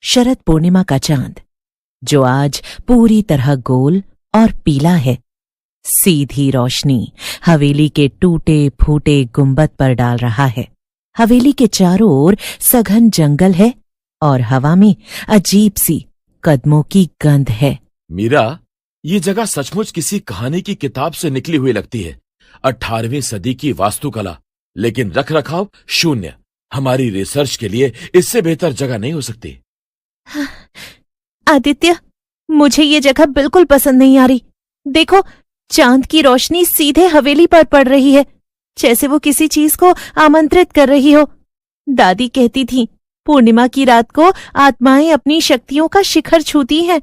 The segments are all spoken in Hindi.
शरद पूर्णिमा का चांद, जो आज पूरी तरह गोल और पीला है, सीधी रोशनी हवेली के टूटे फूटे गुंबद पर डाल रहा है। हवेली के चारों ओर सघन जंगल है और हवा में अजीब सी कदमों की गंध है। मीरा, ये जगह सचमुच किसी कहानी की किताब से निकली हुई लगती है। 18वीं सदी की वास्तुकला, लेकिन रख रखाव शून्य। हमारी रिसर्च के लिए इससे बेहतर जगह नहीं हो सकती। आदित्य, मुझे ये जगह बिल्कुल पसंद नहीं आ रही। देखो, चांद की रोशनी सीधे हवेली पर पड़ रही है, जैसे वो किसी चीज को आमंत्रित कर रही हो। दादी कहती थी, पूर्णिमा की रात को आत्माएं अपनी शक्तियों का शिखर छूती हैं।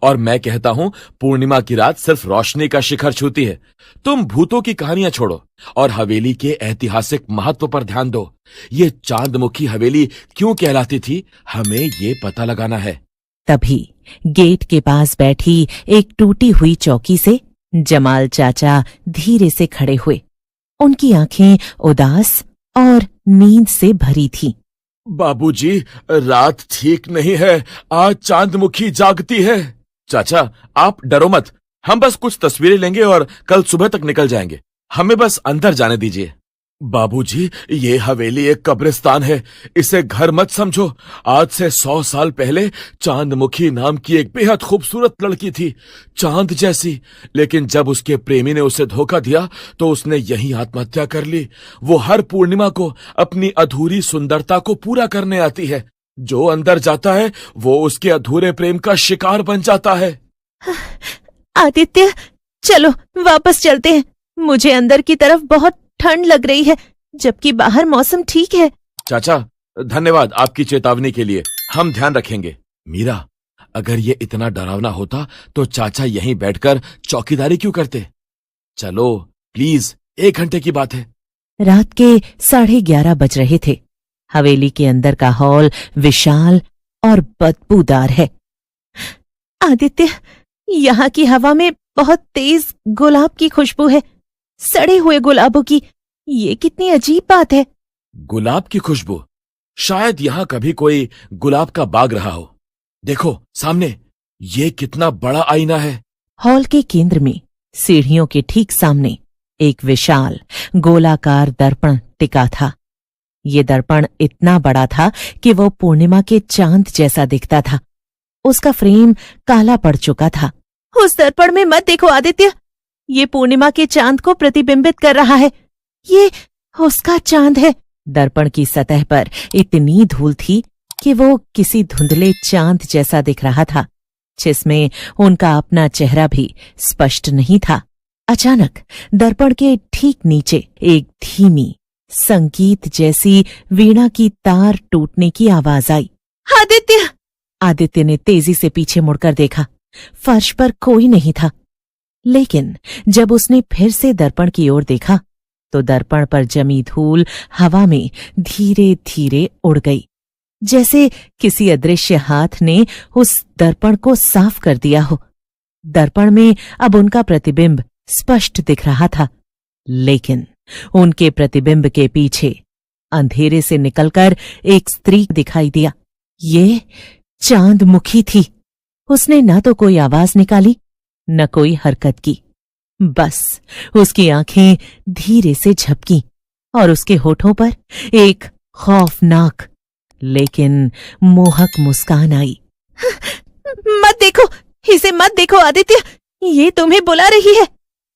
और मैं कहता हूं, पूर्णिमा की रात सिर्फ रोशनी का शिखर छूती है। तुम भूतों की कहानियां छोड़ो और हवेली के ऐतिहासिक महत्व पर ध्यान दो। ये चांदमुखी हवेली क्यों कहलाती थी, हमें ये पता लगाना है। तभी गेट के पास बैठी एक टूटी हुई चौकी से जमाल चाचा धीरे से खड़े हुए। उनकी आंखें उदास और नींद से भरी थीं। बाबूजी, रात ठीक नहीं है, आज चांदमुखी जागती है। चाचा, आप डरो मत, हम बस कुछ तस्वीरें लेंगे और कल सुबह तक निकल जाएंगे। हमें बस अंदर जाने दीजिए। बाबूजी, ये हवेली एक कब्रिस्तान है, इसे घर मत समझो। आज से 100 साल पहले चांदमुखी नाम की एक बेहद खूबसूरत लड़की थी, चांद जैसी। लेकिन जब उसके प्रेमी ने उसे धोखा दिया तो उसने यहीं आत्महत्या कर ली। वो हर पूर्णिमा को अपनी अधूरी सुंदरता को पूरा करने आती है। जो अंदर जाता है वो उसके अधूरे प्रेम का शिकार बन जाता है। आदित्य, चलो वापस चलते हैं। मुझे अंदर की तरफ बहुत ठंड लग रही है, जबकि बाहर मौसम ठीक है। चाचा, धन्यवाद आपकी चेतावनी के लिए, हम ध्यान रखेंगे। मीरा, अगर ये इतना डरावना होता तो चाचा यहीं बैठकर चौकीदारी क्यों करते? चलो प्लीज, 1 घंटे की बात है। रात के 11:30 बज रहे थे। हवेली के अंदर का हॉल विशाल और बदबूदार है। आदित्य, यहाँ की हवा में बहुत तेज गुलाब की खुशबू है, सड़े हुए गुलाबों की। ये कितनी अजीब बात है। गुलाब की खुशबू? शायद यहाँ कभी कोई गुलाब का बाग रहा हो। देखो सामने, ये कितना बड़ा आईना है। हॉल के केंद्र में सीढ़ियों के ठीक सामने एक विशाल गोलाकार दर्पण टिका था। ये दर्पण इतना बड़ा था कि वो पूर्णिमा के चांद जैसा दिखता था। उसका फ्रेम काला पड़ चुका था। उस दर्पण में मत देखो आदित्य, ये पूर्णिमा के चांद को प्रतिबिंबित कर रहा है। ये उसका चांद है। दर्पण की सतह पर इतनी धूल थी कि वो किसी धुंधले चांद जैसा दिख रहा था, जिसमें उनका अपना चेहरा भी स्पष्ट नहीं था। अचानक दर्पण के ठीक नीचे एक धीमी संगीत जैसी वीणा की तार टूटने की आवाज आई। आदित्य! आदित्य ने तेजी से पीछे मुड़कर देखा। फर्श पर कोई नहीं था, लेकिन जब उसने फिर से दर्पण की ओर देखा तो दर्पण पर जमी धूल हवा में धीरे धीरे उड़ गई, जैसे किसी अदृश्य हाथ ने उस दर्पण को साफ कर दिया हो। दर्पण में अब उनका प्रतिबिंब स्पष्ट दिख रहा था, लेकिन उनके प्रतिबिंब के पीछे अंधेरे से निकलकर एक स्त्री दिखाई दिया। ये चांदमुखी थी। उसने न तो कोई आवाज निकाली, न कोई हरकत की। बस उसकी आंखें धीरे से झपकी और उसके होठों पर एक खौफनाक लेकिन मोहक मुस्कान आई। मत देखो, इसे मत देखो आदित्य, ये तुम्हें बुला रही है।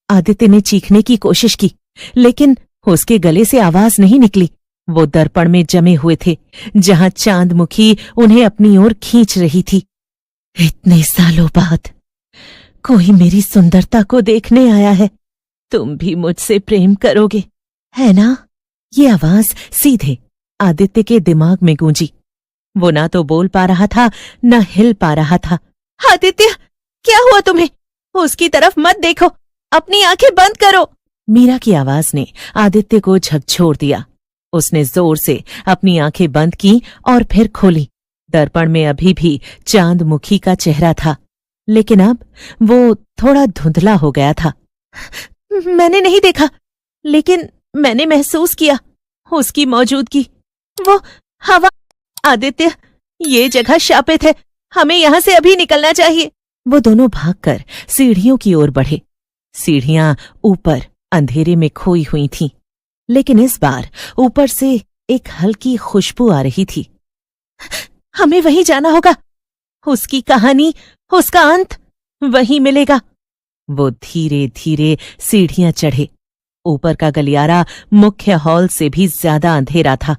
आदित्य ने चीखने की कोशिश की, लेकिन उसके गले से आवाज नहीं निकली। वो दर्पण में जमे हुए थे, जहां चांदमुखी उन्हें अपनी ओर खींच रही थी। इतने सालों बाद कोई मेरी सुंदरता को देखने आया है। तुम भी मुझसे प्रेम करोगे, है ना? ये आवाज सीधे आदित्य के दिमाग में गूंजी। वो ना तो बोल पा रहा था, न हिल पा रहा था। आदित्य, क्या हुआ तुम्हें? उसकी तरफ मत देखो, अपनी आंखें बंद करो। मीरा की आवाज ने आदित्य को झकझोर दिया। उसने जोर से अपनी आंखें बंद की और फिर खोली। दर्पण में अभी भी चांदमुखी का चेहरा था, लेकिन अब वो थोड़ा धुंधला हो गया था। मैंने नहीं देखा, लेकिन मैंने महसूस किया उसकी मौजूदगी। वो हवा। आदित्य, ये जगह शापित है, हमें यहां से अभी निकलना चाहिए। वो दोनों भागकर सीढ़ियों की ओर बढ़े। सीढ़ियां ऊपर अंधेरे में खोई हुई थीं, लेकिन इस बार ऊपर से एक हल्की खुशबू आ रही थी। हमें वहीं जाना होगा, उसकी कहानी, उसका अंत वहीं मिलेगा। वो धीरे धीरे सीढ़ियां चढ़े। ऊपर का गलियारा मुख्य हॉल से भी ज्यादा अंधेरा था।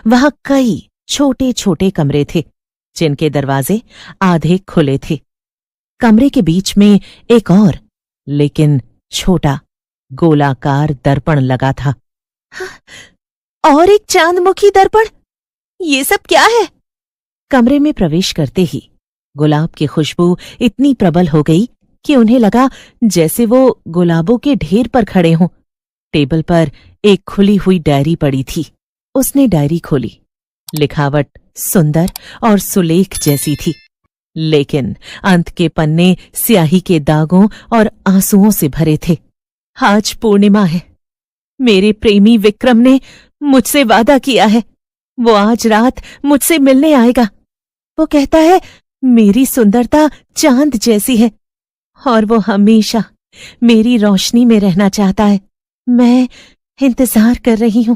वहां कई छोटे छोटे कमरे थे, जिनके दरवाजे आधे खुले थे। कमरे के बीच में एक और, लेकिन छोटा, गोलाकार दर्पण लगा था। और एक चांदमुखी दर्पण, ये सब क्या है? कमरे में प्रवेश करते ही गुलाब की खुशबू इतनी प्रबल हो गई कि उन्हें लगा जैसे वो गुलाबों के ढेर पर खड़े हों। टेबल पर एक खुली हुई डायरी पड़ी थी। उसने डायरी खोली। लिखावट सुंदर और सुलेख जैसी थी, लेकिन अंत के पन्ने स्याही के दागों और आंसुओं से भरे थे। आज पूर्णिमा है। मेरे प्रेमी विक्रम ने मुझसे वादा किया है, वो आज रात मुझसे मिलने आएगा। वो कहता है मेरी सुंदरता चांद जैसी है और वो हमेशा मेरी रोशनी में रहना चाहता है। मैं इंतजार कर रही हूं।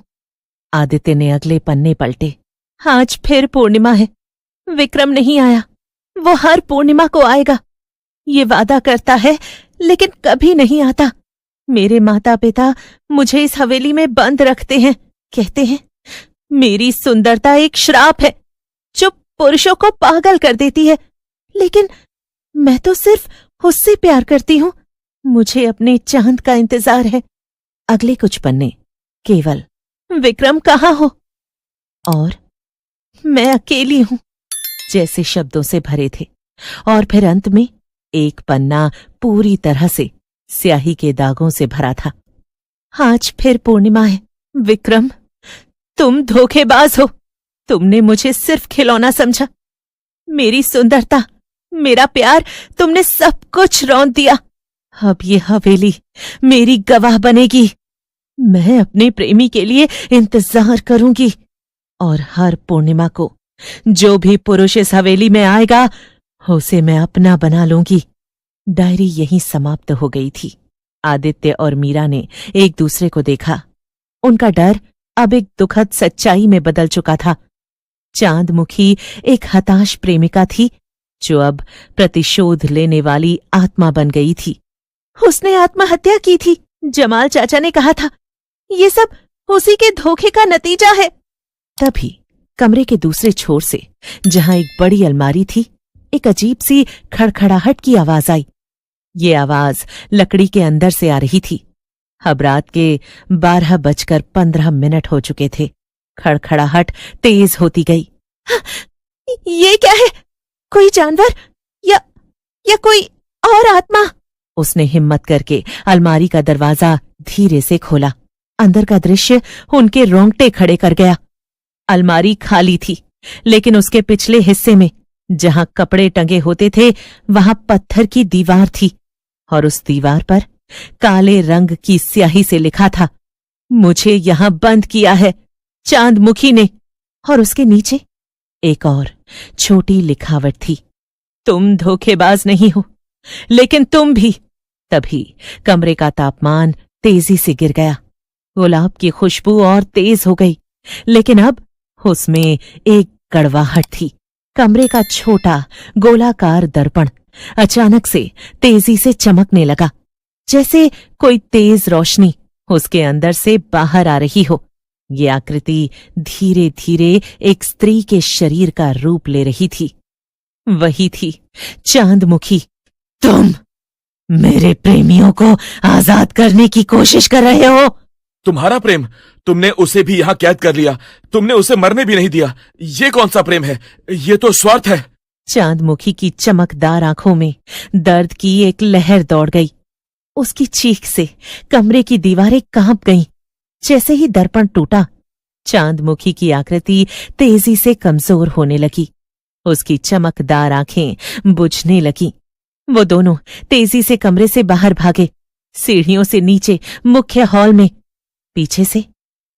आदित्य ने अगले पन्ने पलटे। आज फिर पूर्णिमा है। विक्रम नहीं आया। वो हर पूर्णिमा को आएगा, ये वादा करता है, लेकिन कभी नहीं आता। मेरे माता पिता मुझे इस हवेली में बंद रखते हैं। कहते हैं मेरी सुंदरता एक श्राप है जो पुरुषों को पागल कर देती है, लेकिन मैं तो सिर्फ उससे प्यार करती हूं। मुझे अपने चांद का इंतजार है। अगले कुछ पन्ने केवल विक्रम कहाँ हो और मैं अकेली हूं जैसे शब्दों से भरे थे। और फिर अंत में एक पन्ना पूरी तरह से स्याही के दागों से भरा था। आज फिर पूर्णिमा है। विक्रम, तुम धोखेबाज हो। तुमने मुझे सिर्फ खिलौना समझा। मेरी सुंदरता, मेरा प्यार, तुमने सब कुछ रौंद दिया। अब ये हवेली मेरी गवाह बनेगी। मैं अपने प्रेमी के लिए इंतजार करूंगी और हर पूर्णिमा को जो भी पुरुष इस हवेली में आएगा उसे मैं अपना बना लूंगी। डायरी यहीं समाप्त हो गई थी। आदित्य और मीरा ने एक दूसरे को देखा। उनका डर अब एक दुखद सच्चाई में बदल चुका था। चांदमुखी एक हताश प्रेमिका थी जो अब प्रतिशोध लेने वाली आत्मा बन गई थी। उसने आत्महत्या की थी। जमाल चाचा ने कहा था ये सब उसी के धोखे का नतीजा है। तभी कमरे के दूसरे छोर से, जहां एक बड़ी अलमारी थी, एक अजीब सी खड़खड़ाहट की आवाज आई। ये आवाज लकड़ी के अंदर से आ रही थी। अब रात के 12:15 हो चुके थे। खड़खड़ाहट तेज होती गई। ये क्या है? कोई जानवर या कोई और आत्मा? उसने हिम्मत करके अलमारी का दरवाजा धीरे से खोला। अंदर का दृश्य उनके रोंगटे खड़े कर गया। अलमारी खाली थी, लेकिन उसके पिछले हिस्से में, जहां कपड़े टंगे होते थे, वहां पत्थर की दीवार थी और उस दीवार पर काले रंग की स्याही से लिखा था, मुझे यहां बंद किया है चांदमुखी ने। और उसके नीचे एक और छोटी लिखावट थी, तुम धोखेबाज नहीं हो, लेकिन तुम भी। तभी कमरे का तापमान तेजी से गिर गया। गुलाब की खुशबू और तेज हो गई, लेकिन अब उसमें एक कड़वाहट थी। कमरे का छोटा गोलाकार दर्पण अचानक से तेजी से चमकने लगा, जैसे कोई तेज रोशनी उसके अंदर से बाहर आ रही हो। ये आकृति धीरे धीरे एक स्त्री के शरीर का रूप ले रही थी। वही थी चांदमुखी। तुम मेरे प्रेमियों को आजाद करने की कोशिश कर रहे हो। तुम्हारा प्रेम? तुमने उसे भी यहाँ कैद कर लिया। तुमने उसे मरने भी नहीं दिया। ये कौन सा प्रेम है? ये तो स्वार्थ है। चांदमुखी की चमकदार आंखों में दर्द की एक लहर दौड़ गई। उसकी चीख से कमरे की दीवारें कांप गईं। जैसे ही दर्पण टूटा, चांदमुखी की आकृति तेजी से कमजोर होने लगी। उसकी चमकदार आंखें बुझने लगीं। वो दोनों तेजी से कमरे से बाहर भागे, सीढ़ियों से नीचे मुख्य हॉल में। पीछे से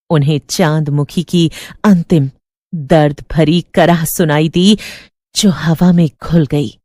उन्हें चांदमुखी की अंतिम दर्द भरी कराह सुनाई दी जो हवा में घुल गई।